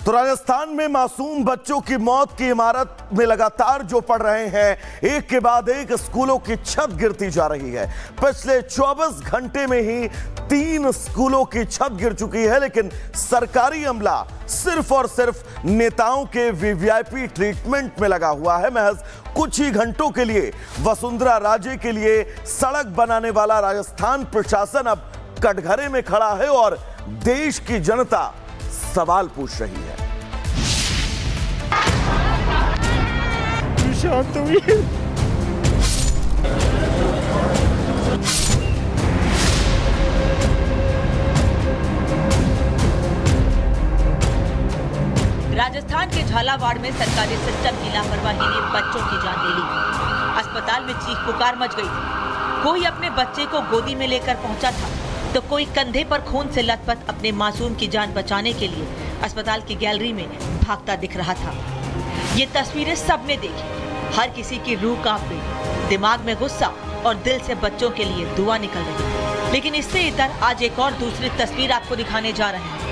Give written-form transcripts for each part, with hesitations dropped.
तो राजस्थान में मासूम बच्चों की मौत की इमारत में लगातार जो पड़ रहे हैं, एक के बाद एक स्कूलों की छत गिरती जा रही है। पिछले 24 घंटे में ही 3 स्कूलों की छत गिर चुकी है, लेकिन सरकारी अमला सिर्फ और सिर्फ नेताओं के वीवीआईपी ट्रीटमेंट में लगा हुआ है। महज कुछ ही घंटों के लिए वसुंधरा राजे के लिए सड़क बनाने वाला राजस्थान प्रशासन अब कटघरे में खड़ा है और देश की जनता सवाल पूछ रही है। शांत हुई। राजस्थान के झालावाड़ में सरकारी सिस्टम की लापरवाही ने बच्चों की जान ले ली। अस्पताल में चीख पुकार मच गई थी। कोई अपने बच्चे को गोदी में लेकर पहुंचा था, तो कोई कंधे पर खून से लथपथ अपने मासूम की जान बचाने के लिए अस्पताल की गैलरी में भागता दिख रहा था। ये तस्वीरें सबने देखी, हर किसी की रूह कांप गई, दिमाग में गुस्सा और दिल से बच्चों के लिए दुआ निकल रही। लेकिन इससे इधर आज एक और दूसरी तस्वीर आपको दिखाने जा रहे हैं।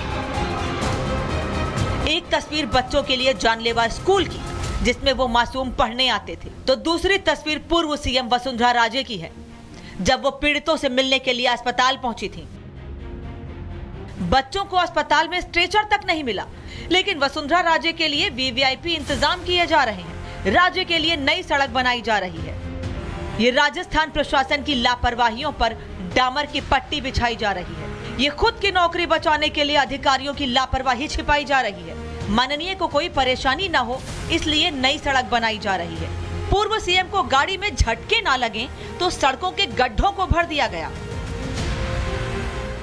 एक तस्वीर बच्चों के लिए जानलेवा स्कूल की, जिसमें वो मासूम पढ़ने आते थे, तो दूसरी तस्वीर पूर्व सीएम वसुंधरा राजे की है, जब वो पीड़ितों से मिलने के लिए अस्पताल पहुंची थी। बच्चों को अस्पताल में स्ट्रेचर तक नहीं मिला, लेकिन वसुंधरा राजे के लिए वीवीआईपी इंतजाम किए जा रहे हैं। राजे के लिए नई सड़क बनाई जा रही है। ये राजस्थान प्रशासन की लापरवाहियों पर डामर की पट्टी बिछाई जा रही है। ये खुद की नौकरी बचाने के लिए अधिकारियों की लापरवाही छिपाई जा रही है। माननीय को कोई परेशानी ना हो, इसलिए नई सड़क बनाई जा रही है। पूर्व सीएम को गाड़ी में झटके ना लगे, तो सड़कों के गड्ढों को भर दिया गया।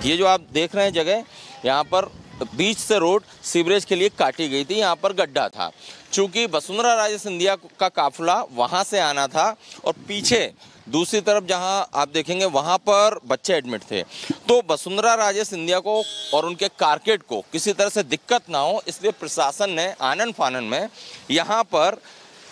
ये जो आप देख रहे हैं जगह, यहाँ पर बीच से रोड सीवरेज के लिए काटी गई थी। यहाँ पर गड्ढा था। चूंकि वसुंधरा राजे सिंधिया का काफिला वहां से आना था और पीछे दूसरी तरफ जहां आप देखेंगे वहां पर बच्चे एडमिट थे, तो वसुंधरा राजे सिंधिया को और उनके कारकेड को किसी तरह से दिक्कत ना हो, इसलिए प्रशासन ने आनन फानन में यहाँ पर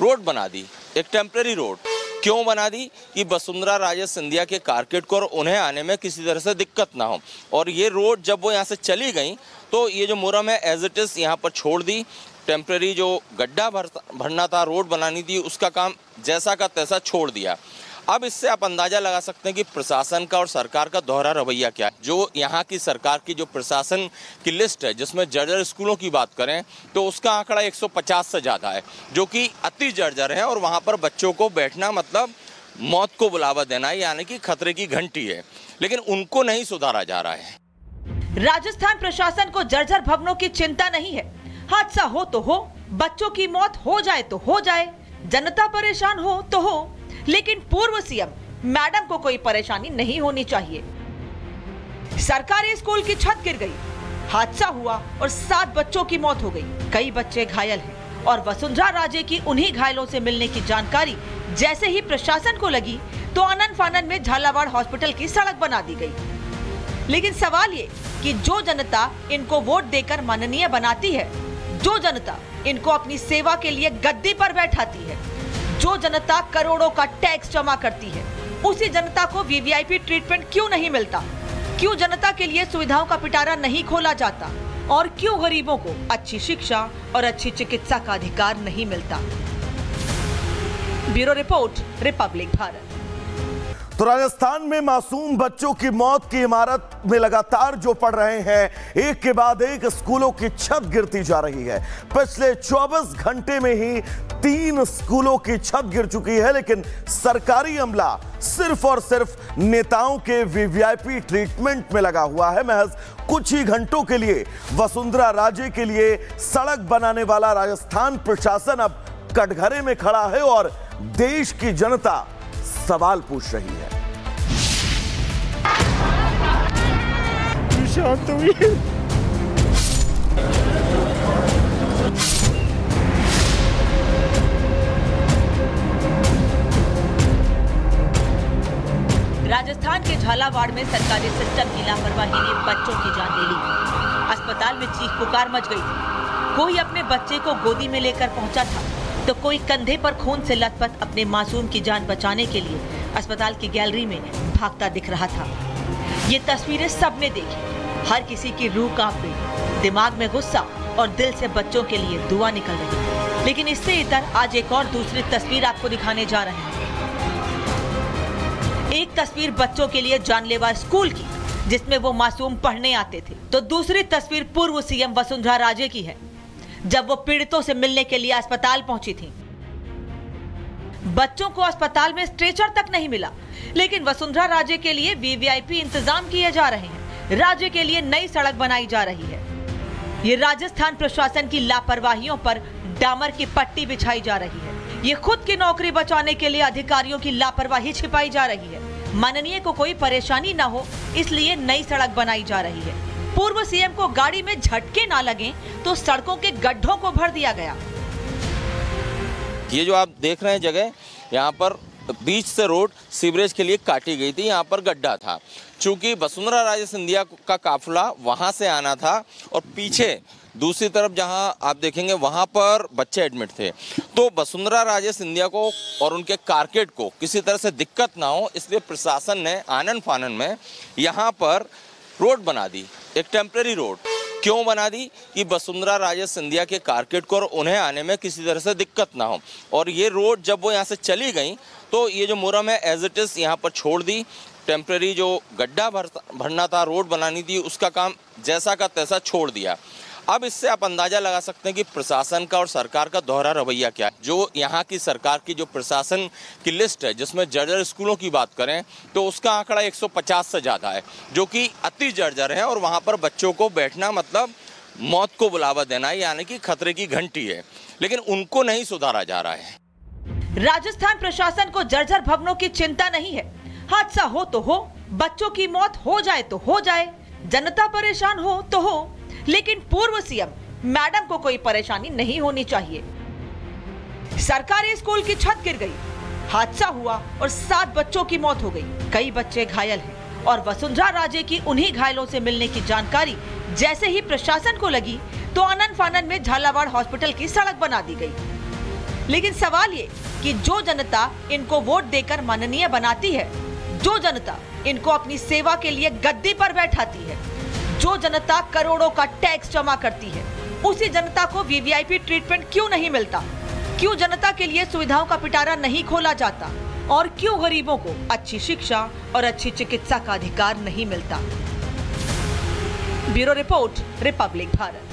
रोड बना दी, एक टेम्परेरी रोड। क्यों बना दी? कि वसुंधरा राजे सिंधिया के कारकेड को और उन्हें आने में किसी तरह से दिक्कत ना हो। और ये रोड जब वो यहाँ से चली गई, तो ये जो मुरम है एज इट इज यहाँ पर छोड़ दी। टेम्परेरी जो गड्ढा भरना था, रोड बनानी थी, उसका काम जैसा का तैसा छोड़ दिया। अब इससे आप अंदाजा लगा सकते हैं कि प्रशासन का और सरकार का दोहरा रवैया क्या है। जो यहाँ की सरकार की जो प्रशासन की लिस्ट है, जिसमें जर्जर स्कूलों की बात करें तो उसका आंकड़ा 150 से ज़्यादा है, जो कि अति जर्जर है। और वहाँ पर बच्चों को बैठना मतलब मौत को बुलावा देना, यानी कि खतरे की घंटी है। लेकिन उनको नहीं सुधारा जा रहा है। राजस्थान प्रशासन को जर्जर भवनों की चिंता नहीं है। हादसा हो तो हो, बच्चों की मौत हो जाए तो हो जाए, जनता परेशान हो तो हो, लेकिन पूर्व सीएम मैडम को कोई परेशानी नहीं होनी चाहिए। सरकारी स्कूल की छत गिर गई, हादसा हुआ और 7 बच्चों की मौत हो गई। कई बच्चे घायल हैं और वसुंधरा राजे की उन्हीं घायलों से मिलने की जानकारी जैसे ही प्रशासन को लगी, तो आनन फानन में झालावाड़ हॉस्पिटल की सड़क बना दी गई। लेकिन सवाल ये कि जो जनता इनको वोट देकर माननीय बनाती है, जो जनता इनको अपनी सेवा के लिए गद्दी पर बैठाती है, जो जनता करोड़ों का टैक्स जमा करती है, उसी जनता को वीवीआईपी ट्रीटमेंट क्यों नहीं मिलता? क्यों जनता के लिए सुविधाओं का पिटारा नहीं खोला जाता? और क्यों गरीबों को अच्छी शिक्षा और अच्छी चिकित्सा का अधिकार नहीं मिलता? Bureau report, Republic Bharat. तो राजस्थान में मासूम बच्चों की मौत की इमारत में लगातार जो पड़ रहे हैं, एक के बाद एक स्कूलों की छत गिरती जा रही है। पिछले 24 घंटे में ही 3 स्कूलों की छत गिर चुकी है, लेकिन सरकारी अमला सिर्फ और सिर्फ नेताओं के वीवीआईपी ट्रीटमेंट में लगा हुआ है। महज कुछ ही घंटों के लिए वसुंधरा राजे के लिए सड़क बनाने वाला राजस्थान प्रशासन अब कटघरे में खड़ा है और देश की जनता सवाल पूछ रही है। शांत हुई। राजस्थान के झालावाड़ में सरकारी सिस्टम की लापरवाही ने बच्चों की जान ले ली। अस्पताल में चीख पुकार मच गई थी। कोई अपने बच्चे को गोदी में लेकर पहुंचा था, तो कोई कंधे पर खून से लथपथ अपने मासूम की जान बचाने के लिए अस्पताल की गैलरी में भागता दिख रहा था। ये तस्वीरें सबने देखी, हर किसी की रूह कांप गई, दिमाग में गुस्सा और दिल से बच्चों के लिए दुआ निकल रही है। लेकिन इससे इतर आज एक और दूसरी तस्वीर आपको दिखाने जा रहे हैं। एक तस्वीर बच्चों के लिए जानलेवा स्कूल की, जिसमें वो मासूम पढ़ने आते थे, तो दूसरी तस्वीर पूर्व सीएम वसुंधरा राजे की है, जब वो पीड़ितों से मिलने के लिए अस्पताल पहुंची थी। बच्चों को अस्पताल में स्ट्रेचर तक नहीं मिला, लेकिन वसुंधरा राजे के लिए वीवीआईपी इंतजाम किए जा रहे हैं। राज्य के लिए नई सड़क बनाई जा रही है। ये राजस्थान प्रशासन की लापरवाहियों पर डामर की पट्टी बिछाई जा रही है। ये खुद की नौकरी बचाने के लिए अधिकारियों की लापरवाही छिपाई जा रही है। माननीय को कोई परेशानी ना हो, इसलिए नई सड़क बनाई जा रही है। पूर्व सीएम को गाड़ी में झटके ना लगे तो सड़कों के गड्ढों को भर दिया गया। ये जो आप देख रहे हैं जगह, यहाँ पर बीच से रोड सीवरेज के लिए काटी गई थी। यहाँ पर गड्ढा था, चूंकि वसुंधरा राजे सिंधिया का काफिला वहां से आना था और पीछे दूसरी तरफ जहां आप देखेंगे वहां पर बच्चे एडमिट थे। तो वसुंधरा राजे सिंधिया को और उनके कारकेड को किसी तरह से दिक्कत ना हो, इसलिए प्रशासन ने आनन फानन में यहाँ पर रोड बना दी, एक टेम्परेरी रोड। क्यों बना दी? कि वसुंधरा राजे सिंधिया के कारकेड को और उन्हें आने में किसी तरह से दिक्कत ना हो। और ये रोड जब वो यहाँ से चली गई तो ये जो मुरम है एज इट इज यहाँ पर छोड़ दी। टेम्परेरी जो गड्ढा भरना था, रोड बनानी थी, उसका काम जैसा का तैसा छोड़ दिया। अब इससे आप अंदाजा लगा सकते हैं कि प्रशासन का और सरकार का दोहरा रवैया क्या है। जो यहाँ की सरकार की जो प्रशासन की लिस्ट है, जिसमें जर्जर स्कूलों की बात करें तो उसका आंकड़ा 150 से ज़्यादा है, जो कि अति जर्जर है। और वहाँ पर बच्चों को बैठना मतलब मौत को बुलावा देना, यानी कि खतरे की घंटी है। लेकिन उनको नहीं सुधारा जा रहा है। राजस्थान प्रशासन को जर्जर भवनों की चिंता नहीं है। हादसा हो तो हो, बच्चों की मौत हो जाए तो हो जाए, जनता परेशान हो तो हो, लेकिन पूर्व सीएम मैडम को कोई परेशानी नहीं होनी चाहिए। सरकारी स्कूल की छत गिर गई, हादसा हुआ और 7 बच्चों की मौत हो गई, कई बच्चे घायल हैं। और वसुंधरा राजे की उन्हीं घायलों से मिलने की जानकारी जैसे ही प्रशासन को लगी तो आनन फानन में झालावाड़ हॉस्पिटल की सड़क बना दी गई। लेकिन सवाल ये कि जो जनता इनको वोट देकर माननीय बनाती है, जो जनता इनको अपनी सेवा के लिए गद्दी पर बैठाती है, जो जनता करोड़ों का टैक्स जमा करती है, उसी जनता को वीवीआईपी ट्रीटमेंट क्यों नहीं मिलता? क्यों जनता के लिए सुविधाओं का पिटारा नहीं खोला जाता? और क्यों गरीबों को अच्छी शिक्षा और अच्छी चिकित्सा का अधिकार नहीं मिलता? Bureau report, Republic Bharat.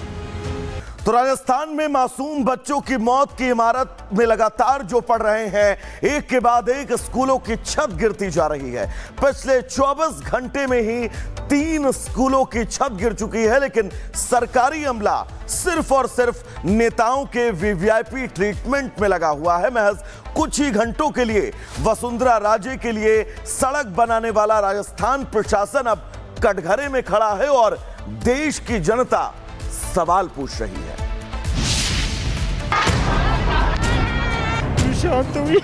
तो राजस्थान में मासूम बच्चों की मौत की इमारत में लगातार जो पड़ रहे हैं, एक के बाद एक स्कूलों की छत गिरती जा रही है। पिछले 24 घंटे में ही 3 स्कूलों की छत गिर चुकी है। लेकिन सरकारी अमला सिर्फ और सिर्फ नेताओं के वीवीआईपी ट्रीटमेंट में लगा हुआ है। महज कुछ ही घंटों के लिए वसुंधरा राजे के लिए सड़क बनाने वाला राजस्थान प्रशासन अब कटघरे में खड़ा है और देश की जनता सवाल पूछ रही है। शांत हुई।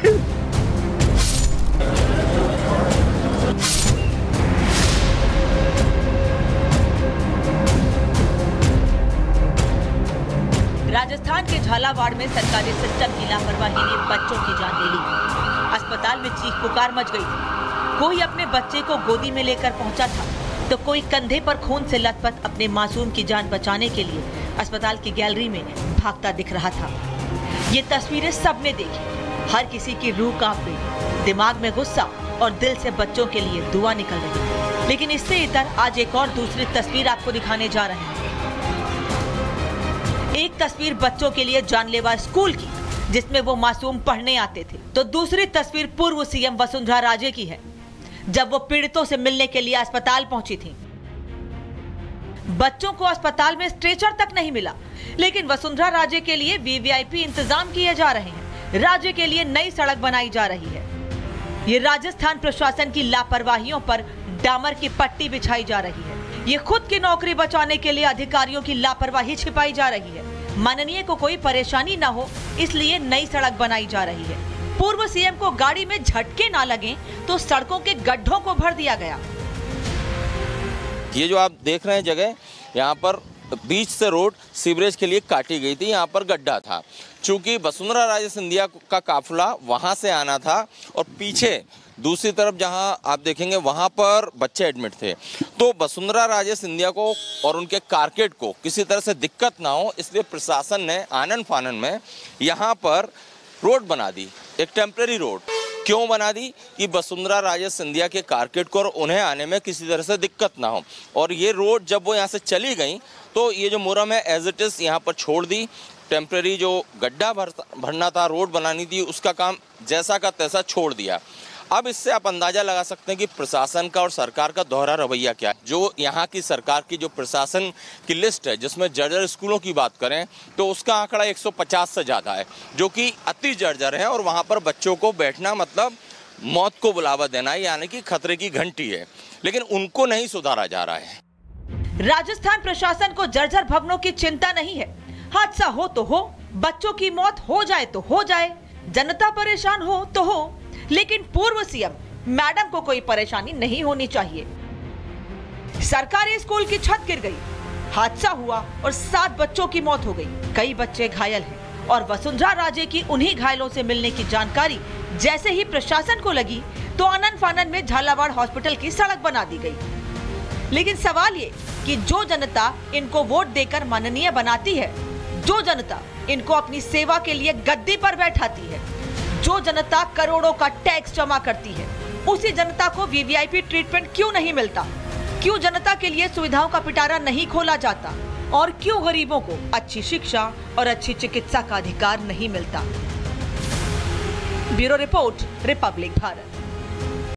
राजस्थान के झालावाड़ में सरकारी सिस्टम की लापरवाही ने बच्चों की जान ले ली। अस्पताल में चीख पुकार मच गई थी। कोई अपने बच्चे को गोदी में लेकर पहुंचा था तो कोई कंधे पर खून से लथपथ अपने मासूम की जान बचाने के लिए अस्पताल की गैलरी में भागता दिख रहा था। ये तस्वीरें सबने देखी, हर किसी की रूह कांप गई, दिमाग में गुस्सा और दिल से बच्चों के लिए दुआ निकल रही। लेकिन इससे इतर आज एक और दूसरी तस्वीर आपको दिखाने जा रहे हैं। एक तस्वीर बच्चों के लिए जानलेवा स्कूल की, जिसमें वो मासूम पढ़ने आते थे, तो दूसरी तस्वीर पूर्व सीएम वसुंधरा राजे की है, जब वो पीड़ितों से मिलने के लिए अस्पताल पहुंची थी। बच्चों को अस्पताल में स्ट्रेचर तक नहीं मिला, लेकिन वसुंधरा राजे के लिए वीवीआईपी इंतजाम किए जा रहे हैं। राज्य के लिए नई सड़क बनाई जा रही है। ये राजस्थान प्रशासन की लापरवाहियों पर डामर की पट्टी बिछाई जा रही है। ये खुद की नौकरी बचाने के लिए अधिकारियों की लापरवाही छिपाई जा रही है। माननीय को कोई परेशानी ना हो, इसलिए नई सड़क बनाई जा रही है। पूर्व सीएम को गाड़ी में झटके ना लगे तो सड़कों के गड्ढों को भर दिया गया। ये जो आप देख रहे हैं जगह, यहाँ पर बीच से रोड सीवरेज के लिए काटी गई थी। यहाँ पर गड्ढा था, चूंकि वसुंधरा राजे सिंधिया का काफिला वहां से आना था और पीछे दूसरी तरफ जहां आप देखेंगे वहां पर बच्चे एडमिट थे। तो वसुंधरा राजे सिंधिया को और उनके कारकेड को किसी तरह से दिक्कत ना हो, इसलिए प्रशासन ने आनन फानन में यहाँ पर रोड बना दी, एक टेम्परेरी रोड। क्यों बना दी? कि वसुंधरा राजे सिंधिया के कारकेड को और उन्हें आने में किसी तरह से दिक्कत ना हो। और ये रोड जब वो यहाँ से चली गई तो ये जो मुरम है एज इट इज़ यहाँ पर छोड़ दी। टेम्परेरी जो गड्ढा भरना था, रोड बनानी थी, उसका काम जैसा का तैसा छोड़ दिया। अब इससे आप अंदाजा लगा सकते हैं कि प्रशासन का और सरकार का दोहरा रवैया क्या है। जो यहाँ की सरकार की जो प्रशासन की लिस्ट है, जिसमें जर्जर स्कूलों की बात करें तो उसका आंकड़ा 150 से ज़्यादा है, जो कि अति जर्जर है। और वहाँ पर बच्चों को बैठना मतलब मौत को बुलावा देना, यानी कि खतरे की घंटी है, लेकिन उनको नहीं सुधारा जा रहा है। राजस्थान प्रशासन को जर्जर भवनों की चिंता नहीं है। हादसा हो तो हो, बच्चों की मौत हो जाए तो हो जाए, जनता परेशान हो तो हो, लेकिन पूर्व सीएम मैडम को कोई परेशानी नहीं होनी चाहिए। सरकारी स्कूल की छत गिर गई, हादसा हुआ और 7 बच्चों की मौत हो गई, कई बच्चे घायल हैं। और वसुंधरा राजे की उन्हीं घायलों से मिलने की जानकारी जैसे ही प्रशासन को लगी तो आनन फानन में झालावाड़ हॉस्पिटल की सड़क बना दी गई। लेकिन सवाल ये कि जो जनता इनको वोट देकर माननीय बनाती है, जो जनता इनको अपनी सेवा के लिए गद्दी पर बैठाती है, जो जनता करोड़ों का टैक्स जमा करती है, उसी जनता को वीवीआईपी ट्रीटमेंट क्यों नहीं मिलता? क्यों जनता के लिए सुविधाओं का पिटारा नहीं खोला जाता? और क्यों गरीबों को अच्छी शिक्षा और अच्छी चिकित्सा का अधिकार नहीं मिलता? Bureau report, Republic Bharat.